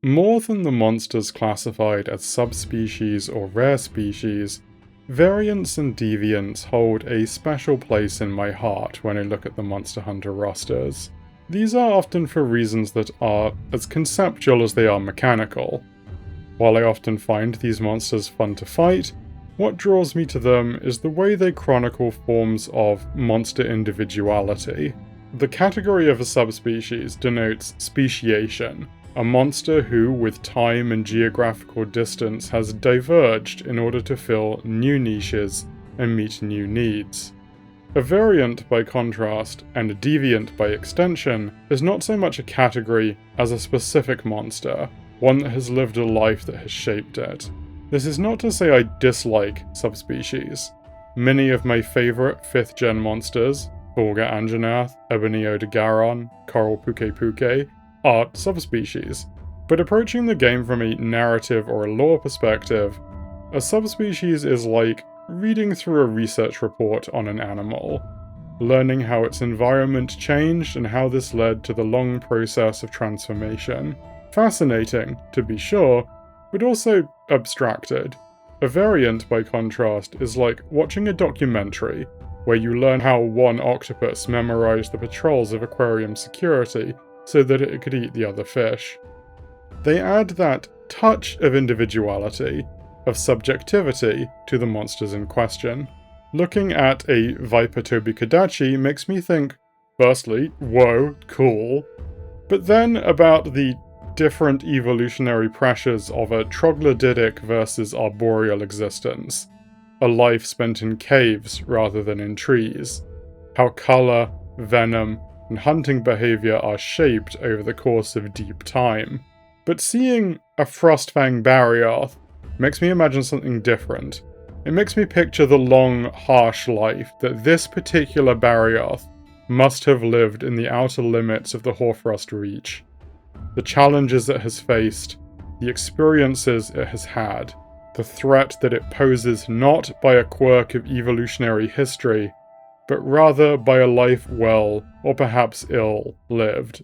More than the monsters classified as subspecies or rare species, variants and deviants hold a special place in my heart when I look at the Monster Hunter rosters. These are often for reasons that are as conceptual as they are mechanical. While I often find these monsters fun to fight, what draws me to them is the way they chronicle forms of monster individuality. The category of a subspecies denotes speciation, a monster who, with time and geographical distance, has diverged in order to fill new niches and meet new needs. A variant, by contrast, and a deviant by extension, is not so much a category as a specific monster, one that has lived a life that has shaped it. This is not to say I dislike subspecies. Many of my favourite 5th gen monsters, Volga Anjanath, Ebonio de Garon, Coral Puke Puke, are subspecies, but approaching the game from a narrative or a lore perspective, a subspecies is like reading through a research report on an animal, learning how its environment changed and how this led to the long process of transformation. Fascinating, to be sure, but also abstracted. A variant, by contrast, is like watching a documentary, where you learn how one octopus memorized the patrols of aquarium security so that it could eat the other fish. They add that touch of individuality, of subjectivity, to the monsters in question. Looking at a Viper Tobikadachi makes me think, firstly, whoa, cool, but then about the different evolutionary pressures of a troglodytic versus arboreal existence, a life spent in caves rather than in trees, how colour, venom, and hunting behaviour are shaped over the course of deep time. But seeing a Frostfang Barioth makes me imagine something different. It makes me picture the long, harsh life that this particular Barioth must have lived in the outer limits of the Hoarfrost Reach. The challenges it has faced, the experiences it has had, the threat that it poses not by a quirk of evolutionary history, but rather by a life well, or perhaps ill, lived.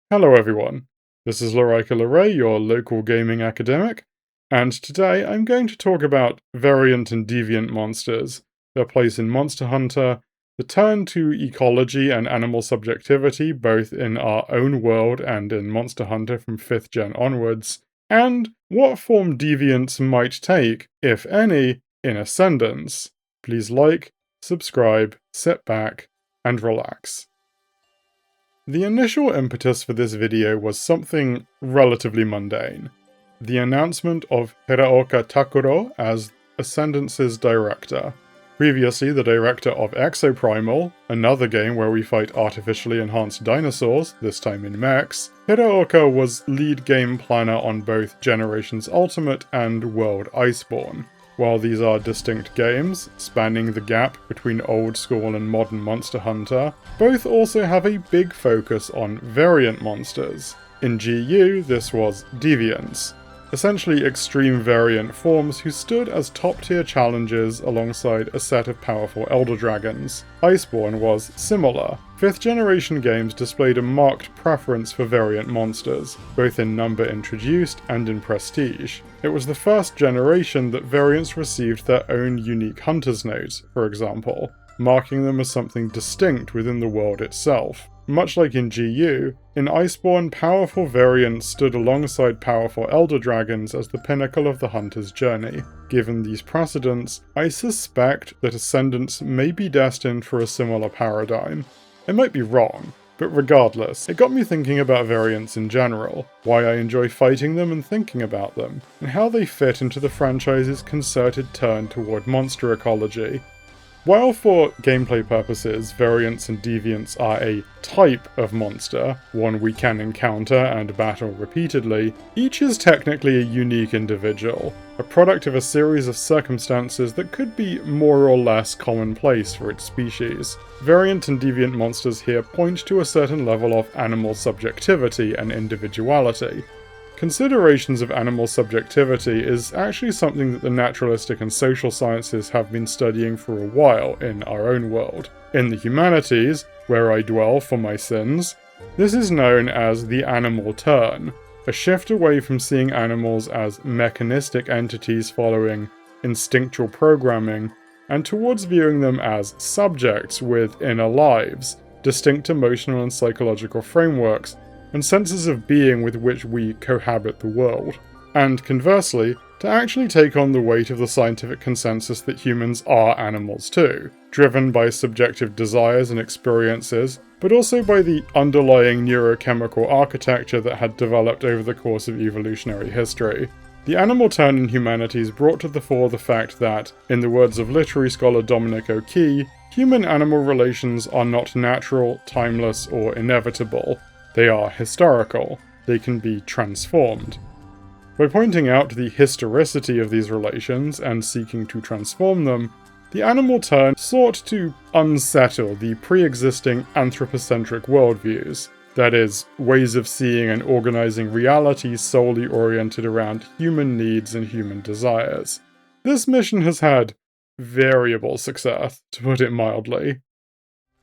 Hello everyone, this is Hiraoka Takuro, your local gaming academic, and today I'm going to talk about variant and deviant monsters, their place in Monster Hunter, the turn to ecology and animal subjectivity both in our own world and in Monster Hunter from 5th gen onwards, and what form deviants might take, if any, in Ascendance. Please like, subscribe, sit back, and relax. The initial impetus for this video was something relatively mundane. The announcement of Hiraoka Takuro as Ascendance's director. Previously the director of Exoprimal, another game where we fight artificially enhanced dinosaurs, this time in mechs, Hiraoka was lead game planner on both Generations Ultimate and World Iceborne. While these are distinct games, spanning the gap between old school and modern Monster Hunter, both also have a big focus on variant monsters. In GU, this was Deviants, essentially extreme variant forms who stood as top-tier challenges alongside a set of powerful Elder Dragons. Iceborne was similar. 5th generation games displayed a marked preference for variant monsters, both in number introduced and in prestige. It was the first generation that variants received their own unique hunter's note, for example, marking them as something distinct within the world itself. Much like in GU, in Iceborne, powerful variants stood alongside powerful Elder Dragons as the pinnacle of the hunter's journey. Given these precedents, I suspect that Ascendance may be destined for a similar paradigm. It might be wrong, but regardless, it got me thinking about variants in general, why I enjoy fighting them and thinking about them, and how they fit into the franchise's concerted turn toward monster ecology. While for gameplay purposes, variants and deviants are a type of monster, one we can encounter and battle repeatedly, each is technically a unique individual, a product of a series of circumstances that could be more or less commonplace for its species. Variant and deviant monsters here point to a certain level of animal subjectivity and individuality. Considerations of animal subjectivity is actually something that the naturalistic and social sciences have been studying for a while in our own world. In the humanities, where I dwell for my sins, this is known as the animal turn, a shift away from seeing animals as mechanistic entities following instinctual programming, and towards viewing them as subjects with inner lives, distinct emotional and psychological frameworks, and senses of being with which we cohabit the world. And conversely, to actually take on the weight of the scientific consensus that humans are animals too, driven by subjective desires and experiences, but also by the underlying neurochemical architecture that had developed over the course of evolutionary history. The animal turn in Humanities brought to the fore the fact that, in the words of literary scholar Dominic, human-animal relations are not natural, timeless, or inevitable. They are historical. They can be transformed. By pointing out the historicity of these relations and seeking to transform them, the animal turn sought to unsettle the pre-existing anthropocentric worldviews, that is, ways of seeing and organizing reality solely oriented around human needs and human desires. This mission has had variable success, to put it mildly.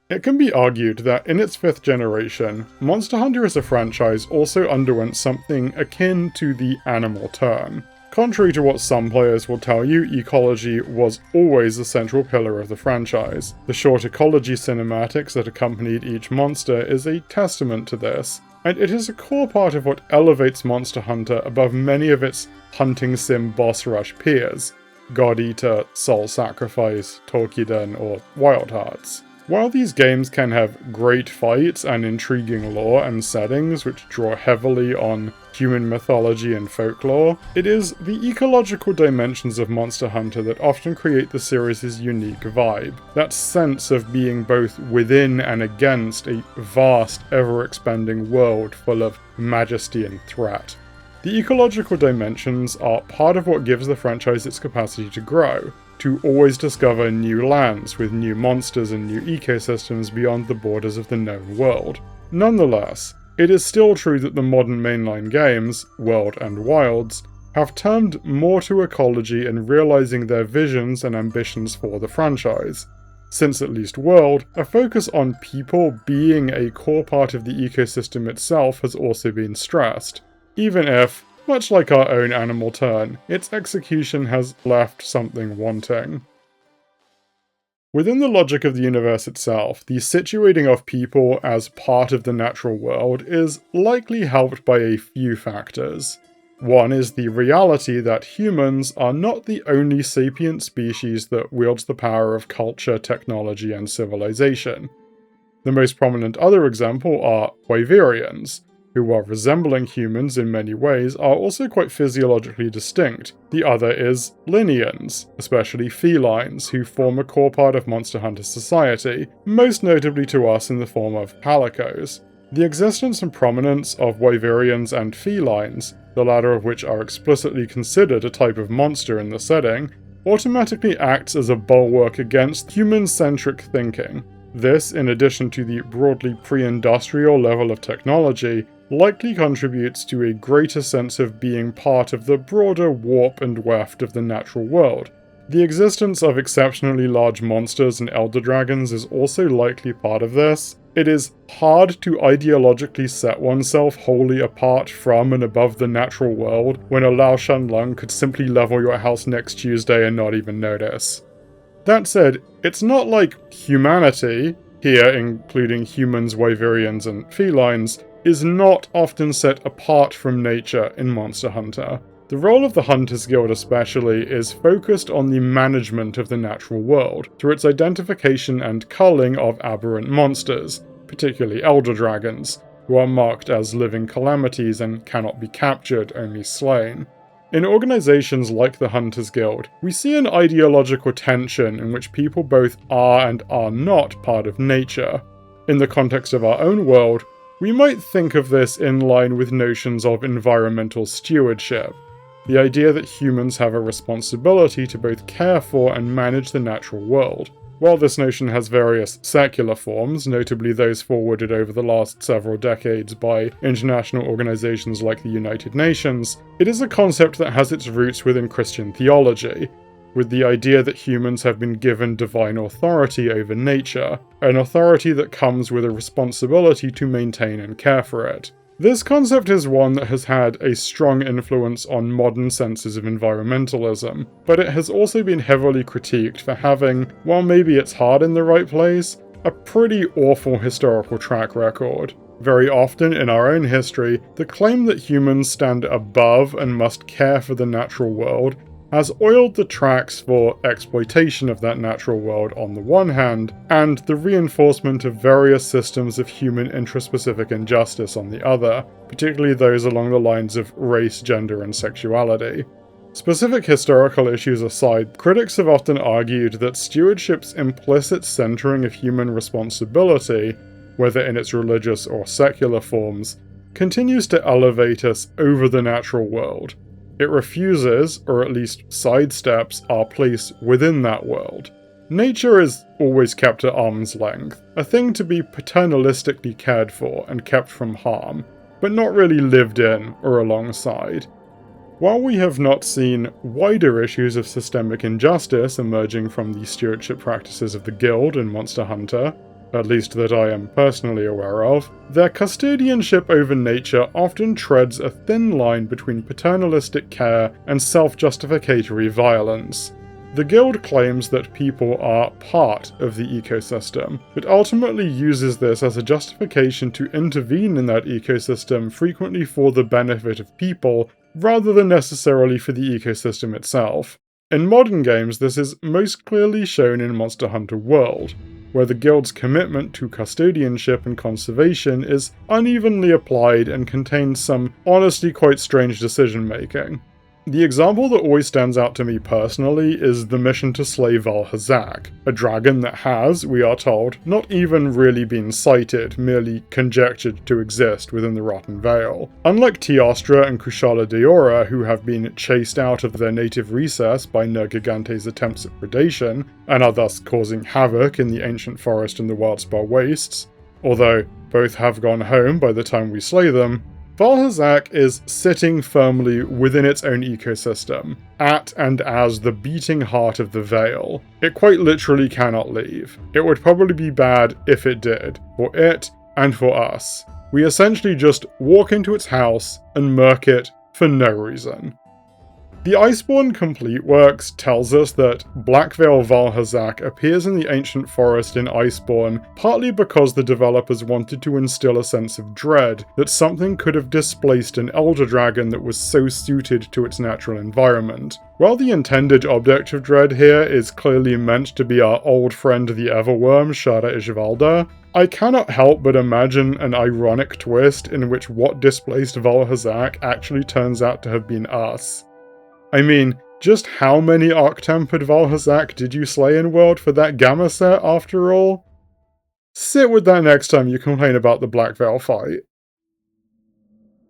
It can be argued that in its 5th generation, Monster Hunter as a franchise also underwent something akin to the animal turn. Contrary to what some players will tell you, Ecology was always the central pillar of the franchise. The short Ecology cinematics that accompanied each monster is a testament to this, and it is a core part of what elevates Monster Hunter above many of its hunting sim boss rush peers, God Eater, Soul Sacrifice, Tokiden, or Wild Hearts. While these games can have great fights and intriguing lore and settings which draw heavily on human mythology and folklore, it is the ecological dimensions of Monster Hunter that often create the series' unique vibe, that sense of being both within and against a vast, ever-expanding world full of majesty and threat. The ecological dimensions are part of what gives the franchise its capacity to grow, to always discover new lands with new monsters and new ecosystems beyond the borders of the known world. Nonetheless, it is still true that the modern mainline games, World and Wilds, have turned more to ecology in realizing their visions and ambitions for the franchise. Since at least World, a focus on people being a core part of the ecosystem itself has also been stressed, even if, much like our own animal turn, its execution has left something wanting. Within the logic of the universe itself, the situating of people as part of the natural world is likely helped by a few factors. One is the reality that humans are not the only sapient species that wields the power of culture, technology, and civilization. The most prominent other example are Wyverians, who, while resembling humans in many ways, are also quite physiologically distinct. The other is Lineans, especially felines, who form a core part of Monster Hunter society, most notably to us in the form of palicos. The existence and prominence of Wyverians and felines, the latter of which are explicitly considered a type of monster in the setting, automatically acts as a bulwark against human-centric thinking. This, in addition to the broadly pre-industrial level of technology, likely contributes to a greater sense of being part of the broader warp and weft of the natural world. The existence of exceptionally large monsters and elder dragons is also likely part of this. It is hard to ideologically set oneself wholly apart from and above the natural world when a Lao Shan Lung could simply level your house next Tuesday and not even notice. That said, it's not like humanity, here including humans, Wyverians, and felines, is not often set apart from nature in Monster Hunter. The role of the Hunters Guild especially is focused on the management of the natural world, through its identification and culling of aberrant monsters, particularly elder dragons, who are marked as living calamities and cannot be captured, only slain. In organizations like the Hunters Guild, we see an ideological tension in which people both are and are not part of nature. In the context of our own world, we might think of this in line with notions of environmental stewardship, the idea that humans have a responsibility to both care for and manage the natural world. While this notion has various secular forms, notably those forwarded over the last several decades by international organizations like the United Nations, it is a concept that has its roots within Christian theology, with the idea that humans have been given divine authority over nature, an authority that comes with a responsibility to maintain and care for it. This concept is one that has had a strong influence on modern senses of environmentalism, but it has also been heavily critiqued for having, while maybe it's hard in the right place, a pretty awful historical track record. Very often in our own history, the claim that humans stand above and must care for the natural world has oiled the tracks for exploitation of that natural world on the one hand, and the reinforcement of various systems of human intraspecific injustice on the other, particularly those along the lines of race, gender, and sexuality. Specific historical issues aside, critics have often argued that stewardship's implicit centering of human responsibility, whether in its religious or secular forms, continues to elevate us over the natural world. It refuses, or at least sidesteps, our place within that world. Nature is always kept at arm's length, a thing to be paternalistically cared for and kept from harm, but not really lived in or alongside. While we have not seen wider issues of systemic injustice emerging from the stewardship practices of the Guild in Monster Hunter, at least that I am personally aware of, their custodianship over nature often treads a thin line between paternalistic care and self-justificatory violence. The Guild claims that people are part of the ecosystem, but ultimately uses this as a justification to intervene in that ecosystem, frequently for the benefit of people, rather than necessarily for the ecosystem itself. In modern games, this is most clearly shown in Monster Hunter World, where the Guild's commitment to custodianship and conservation is unevenly applied and contains some honestly quite strange decision-making. The example that always stands out to me personally is the mission to slay Valhazak, a dragon that has, we are told, not even really been sighted, merely conjectured to exist within the Rotten Vale. Unlike Teostra and Kushala Daora, who have been chased out of their native recess by Nergigante's attempts at predation, and are thus causing havoc in the ancient forest and the Wildspar wastes, although both have gone home by the time we slay them, Valhazak is sitting firmly within its own ecosystem, at and as the beating heart of the Vale. It quite literally cannot leave. It would probably be bad if it did, for it and for us. We essentially just walk into its house and murk it for no reason. The Iceborne Complete Works tells us that Blackveil Valhazak appears in the ancient forest in Iceborne partly because the developers wanted to instill a sense of dread that something could have displaced an elder dragon that was so suited to its natural environment. While the intended object of dread here is clearly meant to be our old friend the Everworm, Shara Ishvalda, I cannot help but imagine an ironic twist in which what displaced Valhazak actually turns out to have been us. I mean, just how many Arc-Tempered Valhazak did you slay in World for that Gamma set, after all? Sit with that next time you complain about the Black Veil fight.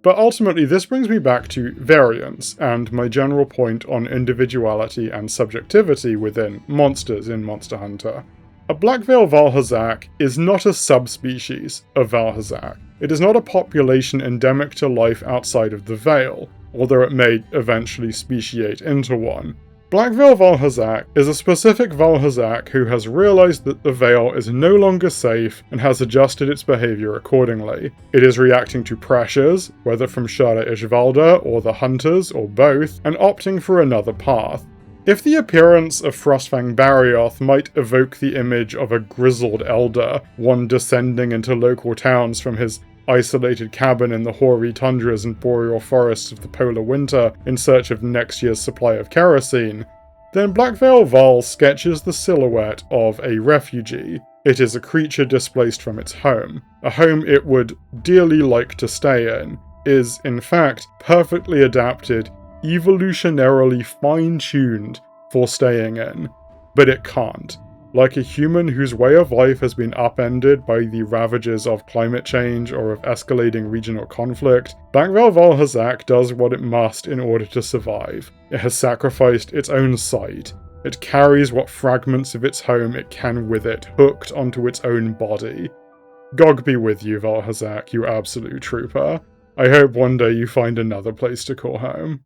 But ultimately, this brings me back to variance, and my general point on individuality and subjectivity within monsters in Monster Hunter. A Blackveil Valhazak is not a subspecies of Valhazak. It is not a population endemic to life outside of the Veil, although it may eventually speciate into one. Blackveil Valhazak is a specific Valhazak who has realized that the Veil is no longer safe and has adjusted its behavior accordingly. It is reacting to pressures, whether from Shara Ishvalda or the Hunters or both, and opting for another path. If the appearance of Frostfang Barioth might evoke the image of a grizzled elder, one descending into local towns from his isolated cabin in the hoary tundras and boreal forests of the polar winter in search of next year's supply of kerosene, then Blackveil Val sketches the silhouette of a refugee. It is a creature displaced from its home, a home it would dearly like to stay in, is, in fact, perfectly adapted, evolutionarily fine-tuned for staying in, but it can't. Like a human whose way of life has been upended by the ravages of climate change or of escalating regional conflict, Blackveil Valhazak does what it must in order to survive. It has sacrificed its own sight. It carries what fragments of its home it can with it, hooked onto its own body. Gog be with you, Valhazak, you absolute trooper. I hope one day you find another place to call home.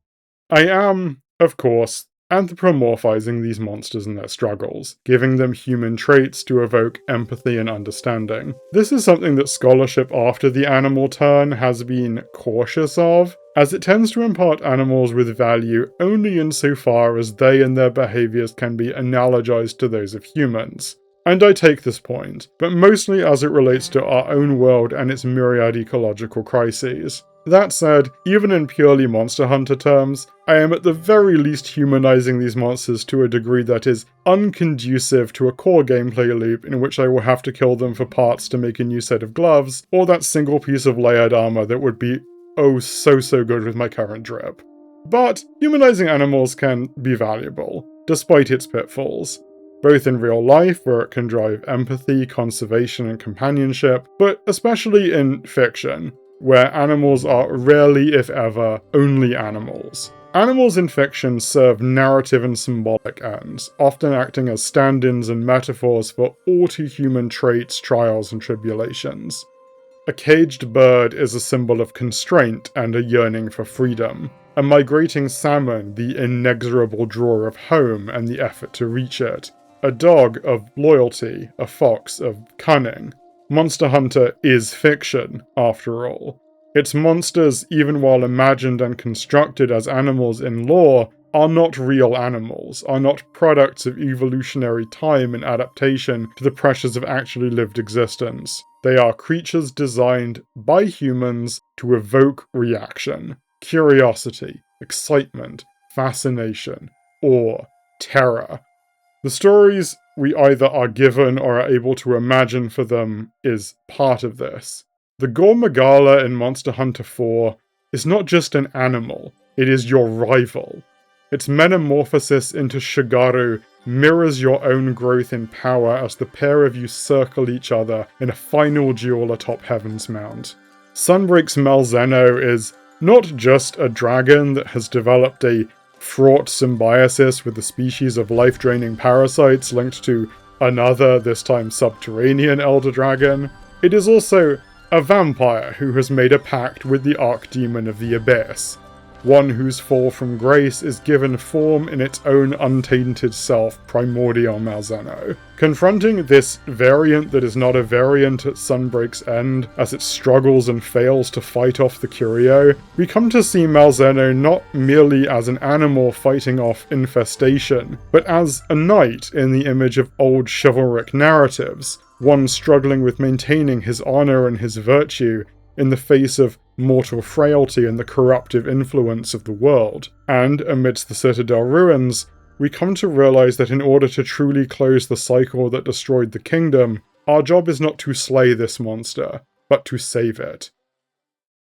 I am, of course, anthropomorphizing these monsters and their struggles, giving them human traits to evoke empathy and understanding. This is something that scholarship after the animal turn has been cautious of, as it tends to impart animals with value only insofar as they and their behaviors can be analogized to those of humans. And I take this point, but mostly as it relates to our own world and its myriad ecological crises. That said, even in purely Monster Hunter terms, I am at the very least humanizing these monsters to a degree that is unconducive to a core gameplay loop in which I will have to kill them for parts to make a new set of gloves, or that single piece of layered armor that would be oh so good with my current drip. But humanizing animals can be valuable, despite its pitfalls. Both in real life, where it can drive empathy, conservation, and companionship, but especially in fiction, where animals are rarely, if ever, only animals. Animals in fiction serve narrative and symbolic ends, often acting as stand-ins and metaphors for all too human traits, trials, and tribulations. A caged bird is a symbol of constraint and a yearning for freedom. A migrating salmon, the inexorable drawer of home and the effort to reach it. A dog of loyalty, a fox of cunning. Monster Hunter is fiction, after all. Its monsters, even while imagined and constructed as animals in lore, are not real animals, are not products of evolutionary time and adaptation to the pressures of actually lived existence. They are creatures designed by humans to evoke reaction, curiosity, excitement, fascination, awe, terror. The stories we either are given or are able to imagine for them is part of this. The Gore Magala in Monster Hunter 4 is not just an animal, it is your rival. Its metamorphosis into Shigaru mirrors your own growth in power as the pair of you circle each other in a final duel atop Heaven's Mount. Sunbreak's Malzeno is not just a dragon that has developed a fraught symbiosis with the species of life-draining parasites linked to another, this time subterranean elder dragon. It is also a vampire who has made a pact with the archdemon of the abyss, one whose fall from grace is given form in its own untainted self, Primordial Malzeno. Confronting this variant that is not a variant at Sunbreak's end, as it struggles and fails to fight off the Curio, we come to see Malzeno not merely as an animal fighting off infestation, but as a knight in the image of old chivalric narratives, one struggling with maintaining his honor and his virtue in the face of mortal frailty and the corruptive influence of the world. And amidst the Citadel ruins, we come to realize that in order to truly close the cycle that destroyed the kingdom, our job is not to slay this monster, but to save it.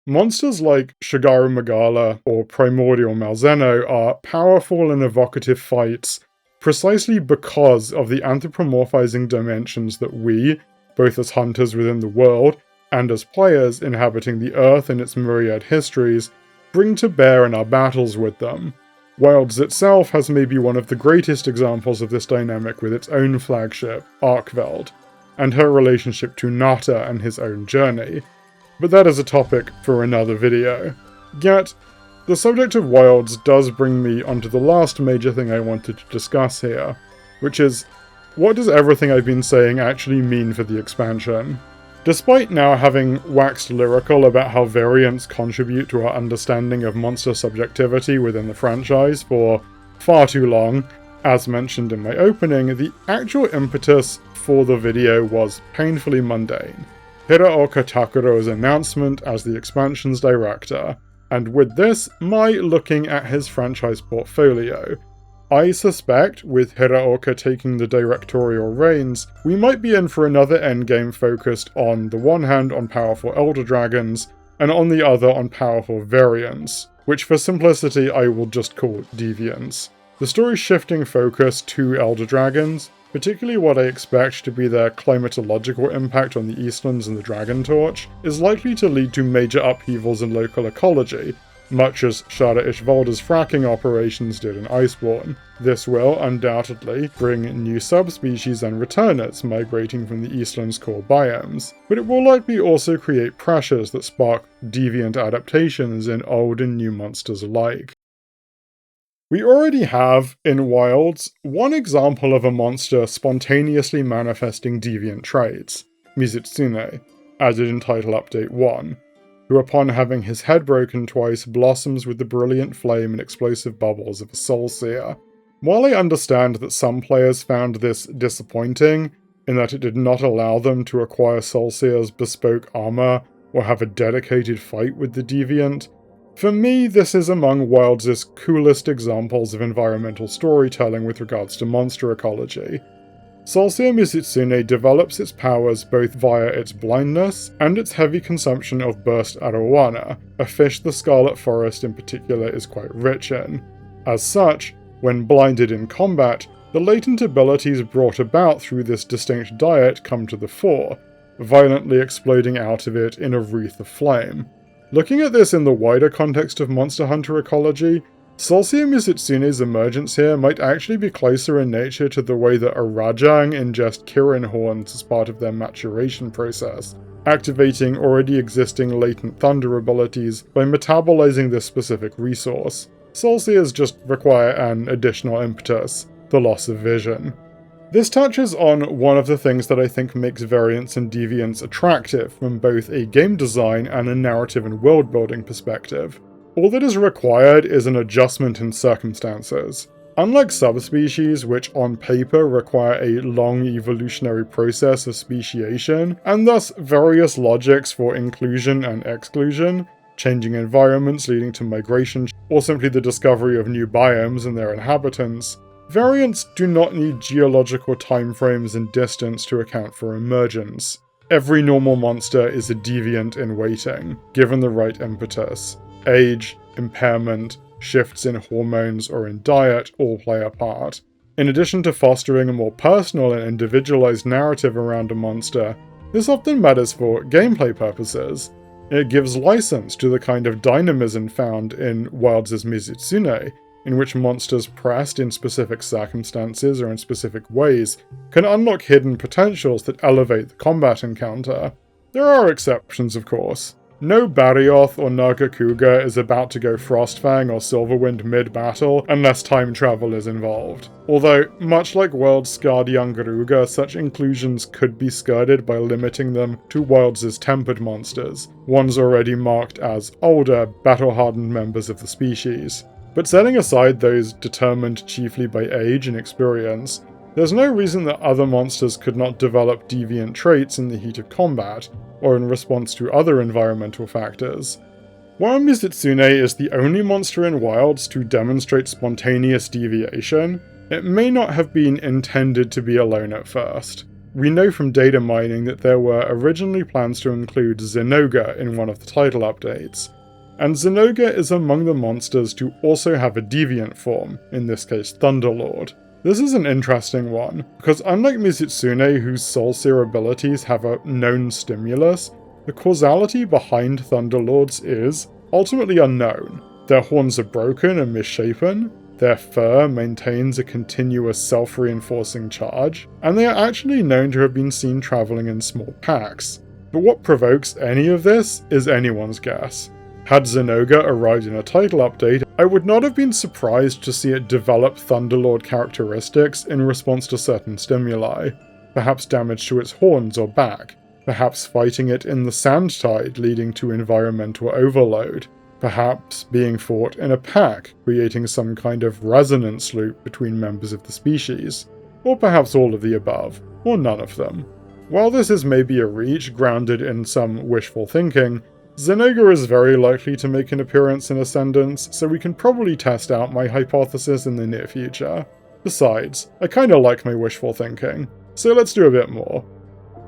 Monsters like Shigaru Magala or Primordial Malzeno are powerful and evocative fights precisely because of the anthropomorphizing dimensions that we, both as hunters within the world, and as players inhabiting the Earth and its myriad histories, bring to bear in our battles with them. Wilds itself has maybe one of the greatest examples of this dynamic with its own flagship, Arkveld, and her relationship to Nata and his own journey, but that is a topic for another video. Yet, the subject of Wilds does bring me onto the last major thing I wanted to discuss here, which is, what does everything I've been saying actually mean for the expansion? Despite now having waxed lyrical about how variants contribute to our understanding of monster subjectivity within the franchise for far too long, as mentioned in my opening, the actual impetus for the video was painfully mundane. Hiraoka Takuro's announcement as the expansion's director, and with this, my looking at his franchise portfolio. I suspect, with Hiraoka taking the directorial reins, we might be in for another endgame focused on the one hand on powerful elder dragons, and on the other on powerful variants, which for simplicity I will just call Deviants. The story's shifting focus to elder dragons, particularly what I expect to be their climatological impact on the Eastlands and the Dragon Torch, is likely to lead to major upheavals in local ecology, much as Shara Ishvalda's fracking operations did in Iceborne. This will undoubtedly bring new subspecies and returners migrating from the Eastland's core biomes, but it will likely also create pressures that spark deviant adaptations in old and new monsters alike. We already have, in Wilds, one example of a monster spontaneously manifesting deviant traits, Mizitsune, added in Title Update 1, who upon having his head broken twice blossoms with the brilliant flame and explosive bubbles of a soul seer. While I understand that some players found this disappointing, in that it did not allow them to acquire soul seer's bespoke armor or have a dedicated fight with the deviant, for me, this is among Wilds' coolest examples of environmental storytelling with regards to monster ecology. Soulseer Mizitsune develops its powers both via its blindness and its heavy consumption of burst arowana, a fish the Scarlet Forest in particular is quite rich in. As such, when blinded in combat, the latent abilities brought about through this distinct diet come to the fore, violently exploding out of it in a wreath of flame. Looking at this in the wider context of Monster Hunter ecology, Soulseer Mizitsune's emergence here might actually be closer in nature to the way that Arajang ingest Kirin horns as part of their maturation process, activating already existing latent thunder abilities by metabolizing this specific resource. Soulseers just require an additional impetus, the loss of vision. This touches on one of the things that I think makes Variants and Deviants attractive from both a game design and a narrative and world-building perspective. All that is required is an adjustment in circumstances. Unlike subspecies, which on paper require a long evolutionary process of speciation, and thus various logics for inclusion and exclusion, changing environments leading to migration, or simply the discovery of new biomes and their inhabitants, Variants do not need geological timeframes and distance to account for emergence. Every normal monster is a deviant in waiting, given the right impetus. Age, impairment, shifts in hormones or in diet all play a part. In addition to fostering a more personal and individualized narrative around a monster, this often matters for gameplay purposes. It gives license to the kind of dynamism found in Wilds' Mizitsune, in which monsters pressed in specific circumstances or in specific ways can unlock hidden potentials that elevate the combat encounter. There are exceptions, of course. No Barioth or Nagakuga is about to go Frostfang or Silverwind mid-battle unless time travel is involved. Although, much like World's scarred young Garuga, such inclusions could be skirted by limiting them to Wilds' tempered monsters, ones already marked as older, battle-hardened members of the species. But setting aside those determined chiefly by age and experience, there's no reason that other monsters could not develop deviant traits in the heat of combat, or in response to other environmental factors. While Mizitsune is the only monster in Wilds to demonstrate spontaneous deviation, it may not have been intended to be alone at first. We know from data mining that there were originally plans to include Zinogre in one of the title updates, and Zinogre is among the monsters to also have a deviant form, in this case Thunderlord. This is an interesting one, because unlike Mizitsune, whose Soulseer abilities have a known stimulus, the causality behind Thunderlords is ultimately unknown. Their horns are broken and misshapen, their fur maintains a continuous self-reinforcing charge, and they are actually known to have been seen travelling in small packs. But what provokes any of this is anyone's guess. Had Zinogre arrived in a title update, I would not have been surprised to see it develop Thunderlord characteristics in response to certain stimuli, perhaps damage to its horns or back, perhaps fighting it in the Sand Tide leading to environmental overload, perhaps being fought in a pack, creating some kind of resonance loop between members of the species, or perhaps all of the above, or none of them. While this is maybe a reach grounded in some wishful thinking, Zinogre is very likely to make an appearance in Ascendance, so we can probably test out my hypothesis in the near future. Besides, I kinda like my wishful thinking, so let's do a bit more.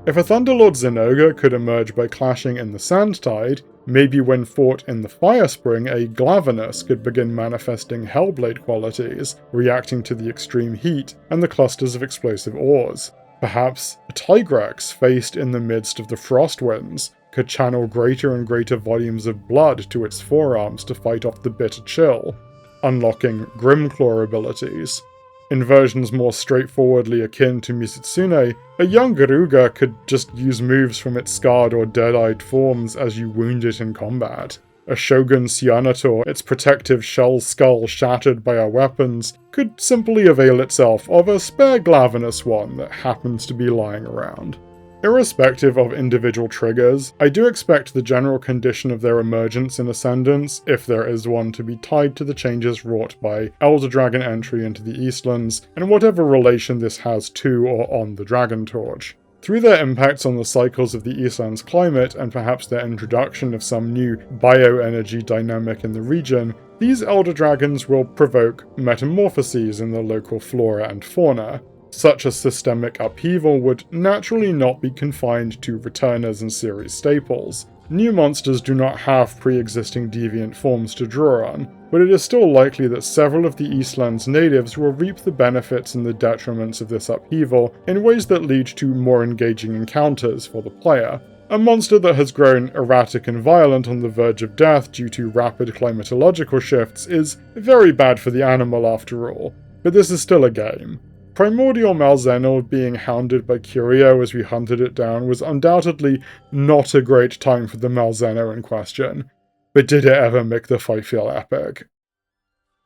If a Thunderlord Zinogre could emerge by clashing in the Sand Tide, maybe when fought in the Fire Spring, a Glavenus could begin manifesting Hellblade qualities, reacting to the extreme heat and the clusters of explosive ores. Perhaps a Tigrex faced in the midst of the Frostwinds could channel greater and greater volumes of blood to its forearms to fight off the bitter chill, unlocking Grimclaw abilities. In versions more straightforwardly akin to Mizitsune, a young Garuga could just use moves from its scarred or dead-eyed forms as you wound it in combat. A Shogun Cyanotor, its protective shell skull shattered by our weapons, could simply avail itself of a spare Glavenus one that happens to be lying around. Irrespective of individual triggers, I do expect the general condition of their emergence in Ascendance, if there is one, to be tied to the changes wrought by Elder Dragon entry into the Eastlands, and whatever relation this has to or on the Dragon Torch. Through their impacts on the cycles of the Eastlands climate, and perhaps their introduction of some new bioenergy dynamic in the region, these Elder Dragons will provoke metamorphoses in the local flora and fauna. Such a systemic upheaval would naturally not be confined to returners and series staples. New monsters do not have pre-existing deviant forms to draw on, but it is still likely that several of the Eastlands natives will reap the benefits and the detriments of this upheaval in ways that lead to more engaging encounters for the player. A monster that has grown erratic and violent on the verge of death due to rapid climatological shifts is very bad for the animal after all, but this is still a game. Primordial Malzenil being hounded by Curio as we hunted it down was undoubtedly not a great time for the Malzeno in question, but did it ever make the fight feel epic?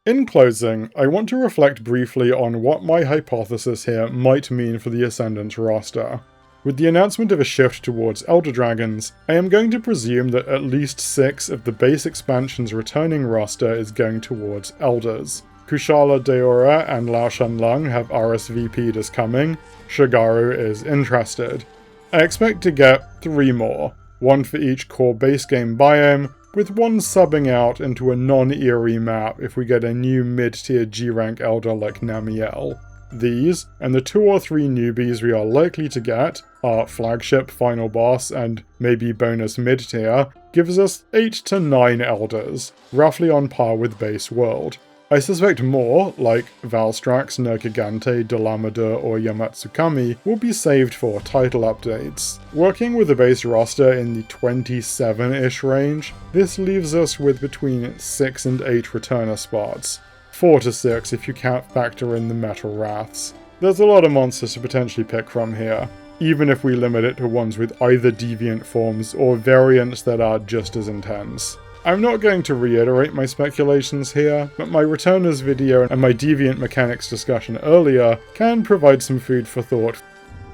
In closing, I want to reflect briefly on what my hypothesis here might mean for the Ascendance roster. With the announcement of a shift towards Elder Dragons, I am going to presume that at least 6 of the base expansion's returning roster is going towards Elders. Kushala Deora and Lao Shanlung have RSVP'd as coming. Shigaru is interested. I expect to get 3 more, 1 for each core base game biome, with 1 subbing out into a non-Eerie map if we get a new mid-tier G-rank Elder like Namiel. These, and the 2 or 3 newbies we are likely to get, our flagship final boss and maybe bonus mid-tier, gives us 8 to 9 Elders, roughly on par with base world. I suspect more, like Valstrax, Nergigante, Dolamador, or Yamatsukami, will be saved for title updates. Working with the base roster in the 27-ish range, this leaves us with between 6 and 8 returner spots. 4 to 6 if you can't factor in the Metal Wraths. There's a lot of monsters to potentially pick from here, even if we limit it to ones with either deviant forms or variants that are just as intense. I'm not going to reiterate my speculations here, but my returners video and my deviant mechanics discussion earlier can provide some food for thought.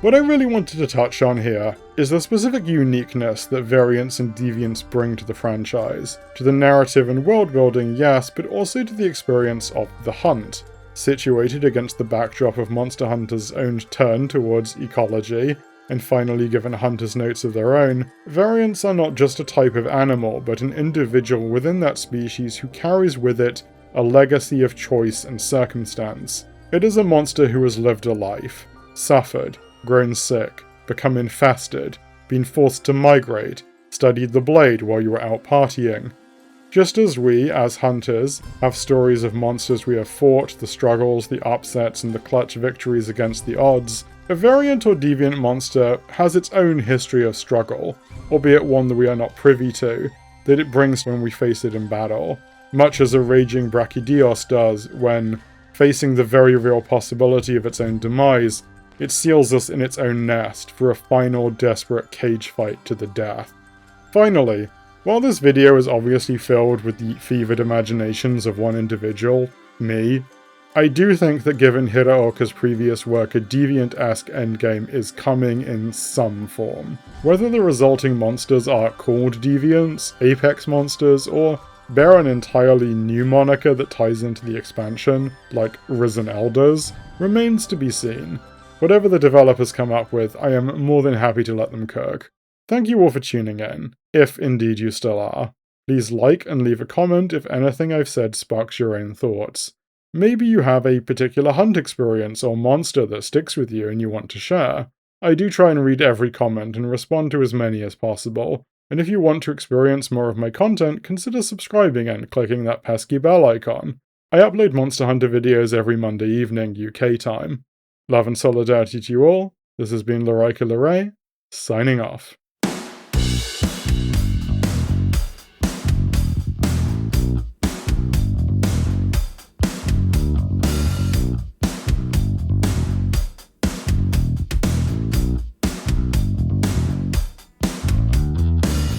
What I really wanted to touch on here is the specific uniqueness that variants and deviants bring to the franchise. To the narrative and world building, yes, but also to the experience of the hunt. Situated against the backdrop of Monster Hunter's own turn towards ecology, and finally given hunters' notes of their own, variants are not just a type of animal, but an individual within that species who carries with it a legacy of choice and circumstance. It is a monster who has lived a life, suffered, grown sick, become infested, been forced to migrate, studied the blade while you were out partying. Just as we, as hunters, have stories of monsters we have fought, the struggles, the upsets, and the clutch victories against the odds, a variant or deviant monster has its own history of struggle, albeit one that we are not privy to, that it brings when we face it in battle, much as a raging Brachydios does when, facing the very real possibility of its own demise, it seals us in its own nest for a final desperate cage fight to the death. Finally, while this video is obviously filled with the fevered imaginations of one individual, me, I do think that given Hiraoka's previous work, a deviant-esque endgame is coming in some form. Whether the resulting monsters are called deviants, apex monsters, or bear an entirely new moniker that ties into the expansion, like Risen Elders, remains to be seen. Whatever the developers come up with, I am more than happy to let them cook. Thank you all for tuning in, if indeed you still are. Please like and leave a comment if anything I've said sparks your own thoughts. Maybe you have a particular hunt experience or monster that sticks with you and you want to share. I do try and read every comment and respond to as many as possible, and if you want to experience more of my content, consider subscribing and clicking that pesky bell icon. I upload Monster Hunter videos every Monday evening, UK time. Love and solidarity to you all. This has been Hiraoka Takuro, signing off.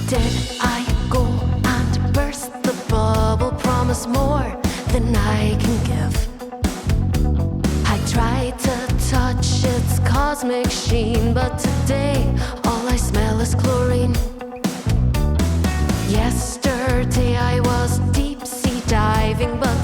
Did I go and burst more than I can give. I tried to touch its cosmic sheen, but today all I smell is chlorine. Yesterday I was deep sea diving, but